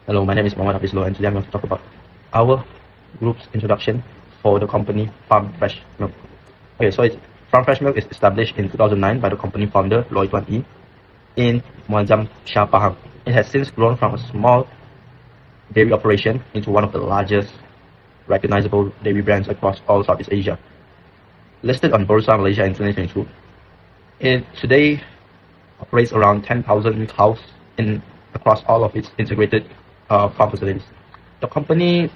Hello, my name is Mohammad Hafiz Loh, and today I'm going to talk about our group's introduction for the company Farm Fresh Milk. Okay, so Farm Fresh Milk is established in 2009 by the company founder Loy Tuan Yi in Muazzam Shah, Pahang. It has since grown from a small dairy operation into one of the largest recognizable dairy brands across all Southeast Asia. Listed on Bursa Malaysia in 2022, it today operates around 10,000 cows across all of its integrated farm facilities. The company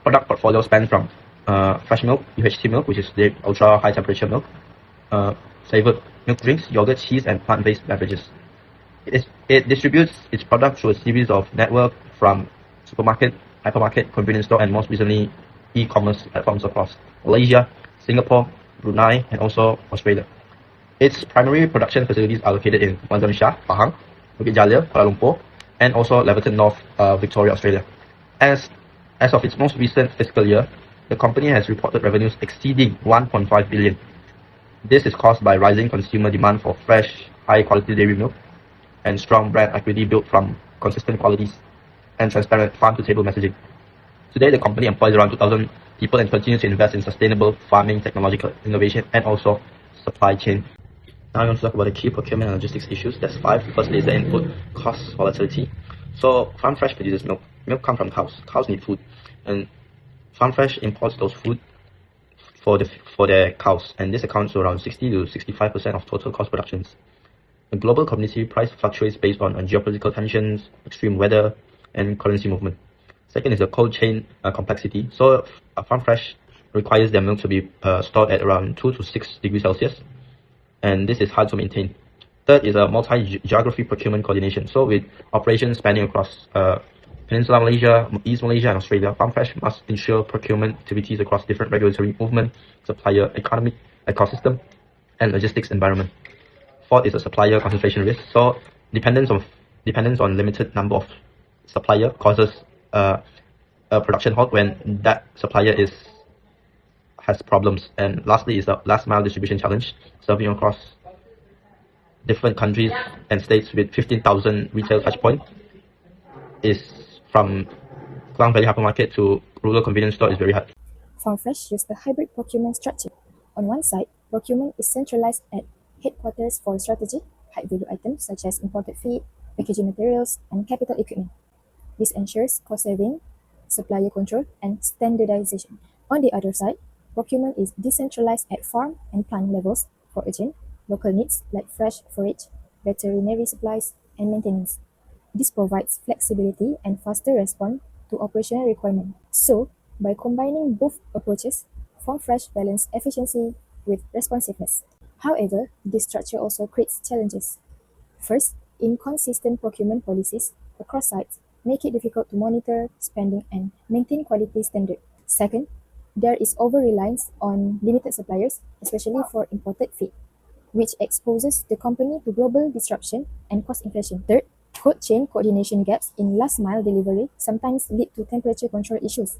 product portfolio spans from fresh milk, UHT milk, which is the ultra high temperature milk, flavored milk drinks, yogurt, cheese, and plant-based beverages. It distributes its product through a series of network from supermarket, hypermarket, convenience store, and most recently e-commerce platforms across Malaysia, Singapore, Brunei, and also Australia. Its primary production facilities are located in Muazzam Shah, Pahang, Bukit Jalil, Kuala Lumpur, and also Leverton North, Victoria, Australia. As of its most recent fiscal year, the company has reported revenues exceeding 1.5 billion. This is caused by rising consumer demand for fresh, high-quality dairy milk and strong brand equity built from consistent qualities and transparent farm-to-table messaging. Today, the company employs around 2,000 people and continues to invest in sustainable farming, technological innovation, and also supply chain. Now I'm going to talk about the key procurement and logistics issues. There's 5. Firstly is the input cost volatility. So Farm Fresh produces milk. Milk comes from cows. Cows need food, and Farm Fresh imports those food for their cows, and this accounts for around 60 to 65% of total cost productions. The global commodity price fluctuates based on geopolitical tensions, extreme weather, and currency movement. Second is the cold chain complexity. So Farm Fresh requires their milk to be stored at around 2 to 6 degrees Celsius, and this is hard to maintain. Third is a multi-geography procurement coordination. So with operations spanning across Peninsular Malaysia, East Malaysia, and Australia, Farm Fresh must ensure procurement activities across different regulatory movement, supplier economic ecosystem, and logistics environment. Fourth is a supplier concentration risk. So dependence on limited number of supplier causes a production halt when that supplier has problems. And lastly is the last mile distribution challenge, serving across different countries and states with 15,000 retail touchpoints is from Klang Valley Hypermarket to rural convenience store is very hard. Farm Fresh used a hybrid procurement structure. On one side, procurement is centralized at headquarters for strategy, high-value items such as imported feed, packaging materials, and capital equipment. This ensures cost saving, supplier control, and standardization. On the other side, procurement is decentralized at farm and plant levels for urgent, local needs like fresh forage, veterinary supplies, and maintenance. This provides flexibility and faster response to operational requirements. So, by combining both approaches, Farm Fresh balance efficiency with responsiveness. However, this structure also creates challenges. First, inconsistent procurement policies across sites make it difficult to monitor spending and maintain quality standards. Second, there is over-reliance on limited suppliers, especially for imported feed, which exposes the company to global disruption and cost inflation. Third, cold chain coordination gaps in last-mile delivery sometimes lead to temperature control issues,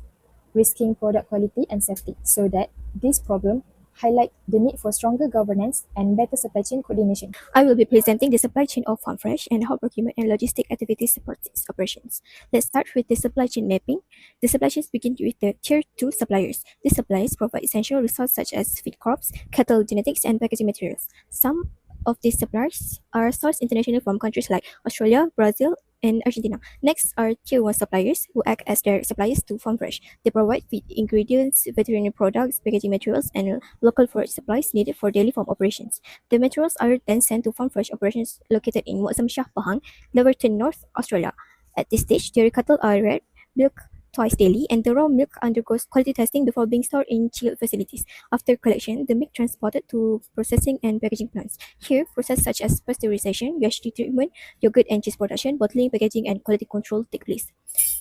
risking product quality and safety. So that this problem highlight the need for stronger governance and better supply chain coordination. I will be presenting the supply chain of Farm Fresh and how procurement and logistic activities support its operations. Let's start with the supply chain mapping. The supply chains begin with the Tier 2 suppliers. These suppliers provide essential resources such as feed crops, cattle genetics, and packaging materials. Some of these suppliers are sourced internationally from countries like Australia, Brazil, and Argentina. Next are Tier 1 suppliers, who act as direct suppliers to Farm Fresh. They provide feed ingredients, veterinary products, packaging materials, and local forage supplies needed for daily farm operations. The materials are then sent to Farm Fresh operations located in Muazzam Shah, Pahang, Leverton North, Australia. At this stage, dairy cattle are reared, milk twice daily, and the raw milk undergoes quality testing before being stored in chilled facilities. After collection, the milk transported to processing and packaging plants. Here, processes such as pasteurization, UHT treatment, yogurt and cheese production, bottling, packaging, and quality control take place.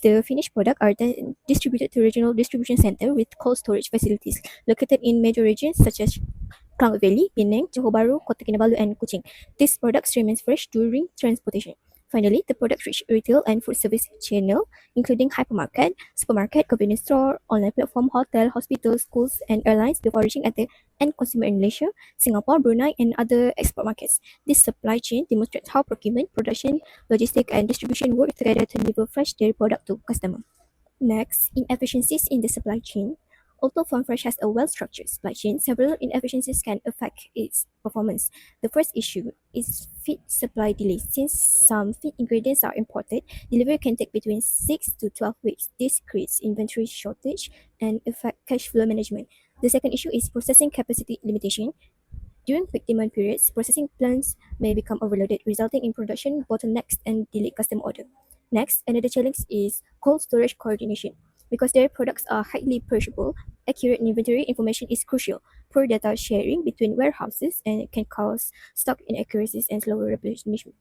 The finished product are then distributed to regional distribution center with cold storage facilities located in major regions such as Klang Valley, Penang, Johor Bahru, Kota Kinabalu, and Kuching. These products remain fresh during transportation. Finally, the products reach retail and food service channel, including hypermarket, supermarket, convenience store, online platform, hotel, hospitals, schools, and airlines before reaching at the end consumer in Malaysia, Singapore, Brunei, and other export markets. This supply chain demonstrates how procurement, production, logistics, and distribution work together to deliver fresh dairy product to customer. Next, inefficiencies in the supply chain. Although FarmFresh has a well-structured supply chain, several inefficiencies can affect its performance. The first issue is feed supply delays. Since some feed ingredients are imported, delivery can take between 6 to 12 weeks. This creates inventory shortage and affect cash flow management. The second issue is processing capacity limitation. During peak demand periods, processing plants may become overloaded, resulting in production bottlenecks and delayed customer order. Next, another challenge is cold storage coordination. Because dairy products are highly perishable, accurate inventory information is crucial. Poor data sharing between warehouses and can cause stock inaccuracies and slower replenishment.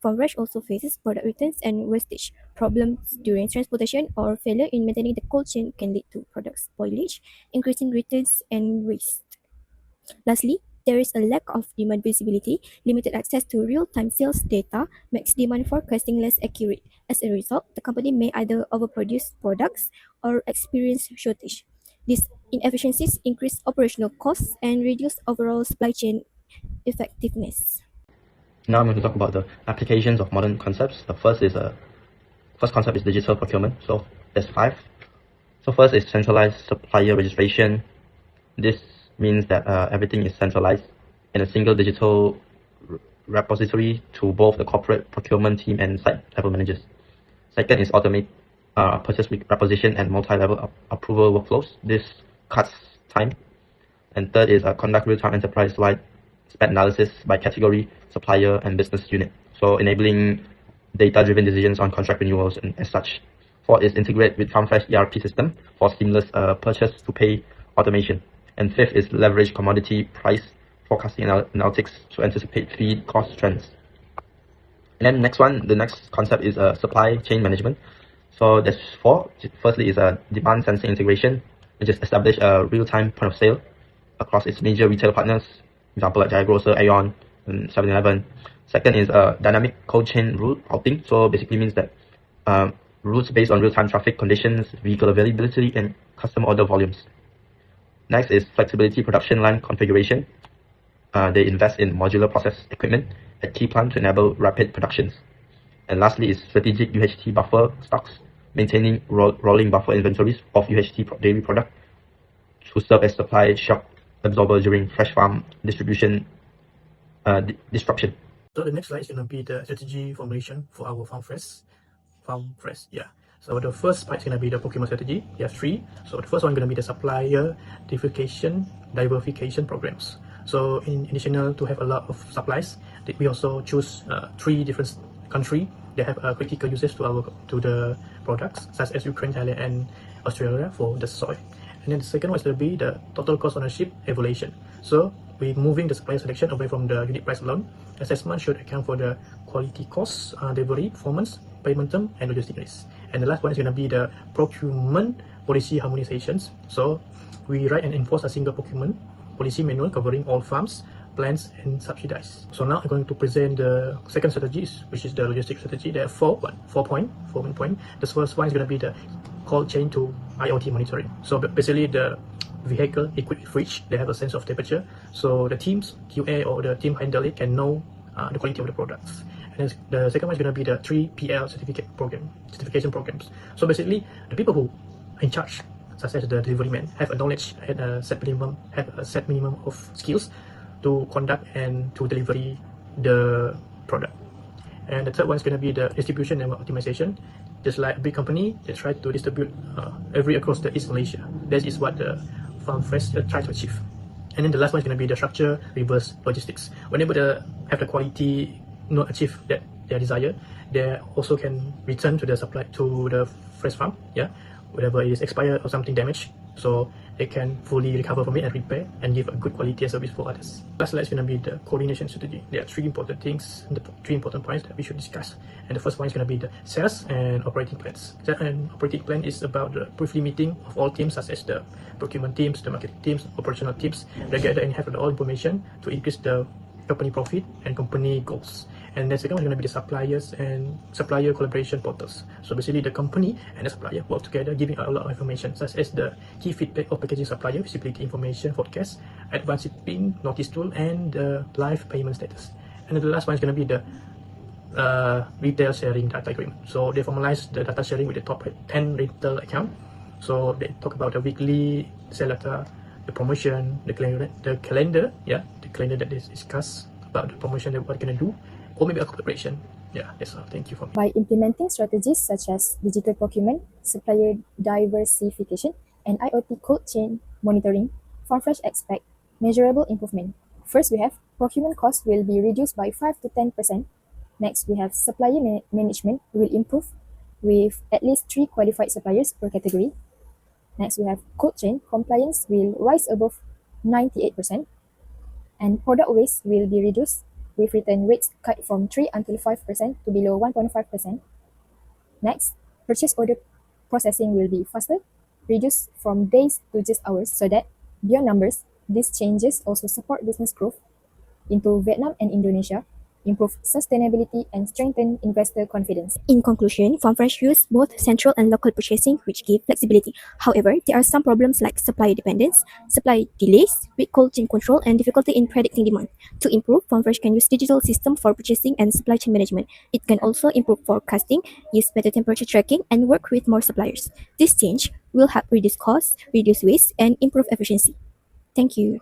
FarmFresh also faces product returns and wastage. Problems during transportation or failure in maintaining the cold chain can lead to product spoilage, increasing returns and waste. Lastly, there is a lack of demand visibility. Limited access to real-time sales data makes demand forecasting less accurate. As a result, the company may either overproduce products or experience shortage. These inefficiencies increase operational costs and reduce overall supply chain effectiveness. Now I'm going to talk about the applications of modern concepts. The first concept is digital procurement. So there's 5. So first is centralized supplier registration. This means that everything is centralized in a single digital repository to both the corporate procurement team and site level managers. Second is automate purchase requisition and multi-level approval workflows. This cuts time. And third is conduct real-time enterprise-wide spend analysis by category, supplier, and business unit. So enabling data-driven decisions on contract renewals and as such. Fourth is integrate with FarmFresh ERP system for seamless purchase to pay automation. And fifth is leverage commodity price forecasting analytics to anticipate feed cost trends. And then the next concept is supply chain management. So there's 4. Firstly is demand sensing integration, which is establish a real-time point of sale across its major retail partners, example like Jaya Grocer, Aeon, and 7-Eleven. Second is dynamic cold chain route routing. So basically means that routes based on real-time traffic conditions, vehicle availability, and customer order volumes. Next is flexibility production line configuration. They invest in modular process equipment at key plants to enable rapid productions. And lastly is strategic UHT buffer stocks, maintaining rolling buffer inventories of UHT dairy product to serve as supply shock absorber during fresh farm distribution disruption. So the next slide is going to be the strategy formulation for our FarmFresh. So the first part is going to be the procurement strategy. There are 3. So the first one is going to be the supplier diversification programs. So in addition to have a lot of supplies, we also choose 3 different countries that have critical uses to the products, such as Ukraine, Thailand, and Australia for the soy. And then the second one is going to be the total cost ownership evaluation. So we're moving the supplier selection away from the unit price alone. Assessment should account for the quality costs, delivery, performance, payment term, and logistic risks. And the last one is going to be the procurement policy harmonizations. So we write and enforce a single procurement policy manual covering all farms, plants, and subsidies. So now I'm going to present the second strategies, which is the logistic strategy. There are 4 main points. The first one is going to be the cold chain to IoT monitoring. So basically the vehicle equipped with fridge, they have a sense of temperature. So the teams, QA or the team handle it, can know the quality of the products. And then the second one is going to be the 3PL certification programs. So basically the people who are in charge, such as the delivery man, have a knowledge and a set minimum of skills to conduct and to deliver the product. And the third one is going to be the distribution and optimization. Just like a big company, they try to distribute across the East Malaysia. That is what the FarmFresh try to achieve. And then the last one is going to be the structure reverse logistics. Whenever they have the quality not achieve that their desire, they also can return to the fresh farm, whenever it is expired or something damaged, so they can fully recover from it and repair and give a good quality and service for others. Last slide is going to be the coordination strategy. There are 3 important things, and the 3 important points that we should discuss. And the first one is going to be the sales and operating plans. An operating plan is about the briefly meeting of all teams, such as the procurement teams, the marketing teams, operational teams, together and have all information to increase the company profit and company goals. And then second one is going to be the suppliers and supplier collaboration portals. So basically the company and the supplier work together, giving out a lot of information such as the key feedback of packaging supplier, visibility information, forecast, advanced shipping, notice tool, and the live payment status. And then the last one is going to be the retail sharing data agreement. So they formalize the data sharing with the top 10 retail account. So they talk about the weekly sale data, the promotion, the calendar, the calendar that they discuss about the promotion that we're gonna do, or maybe a collaboration. Yeah, that's all. Thank you for me. By implementing strategies such as digital procurement, supplier diversification, and IoT cold chain monitoring, FarmFresh expect measurable improvement. First, we have procurement costs will be reduced by 5 to 10%. Next, we have supplier management will improve with at least 3 qualified suppliers per category. Next, we have cold chain compliance will rise above 98%, and product waste will be reduced with return rates cut from 3 until 5% to below 1.5%. Next, purchase order processing will be faster, reduced from days to just hours, so that beyond numbers, these changes also support business growth into Vietnam and Indonesia, improve sustainability, and strengthen investor confidence. In conclusion, FarmFresh use both central and local purchasing, which give flexibility. However, there are some problems like supply dependence, supply delays, weak cold chain control, and difficulty in predicting demand. To improve, FarmFresh can use digital system for purchasing and supply chain management. It can also improve forecasting, use better temperature tracking, and work with more suppliers. This change will help reduce costs, reduce waste, and improve efficiency. Thank you.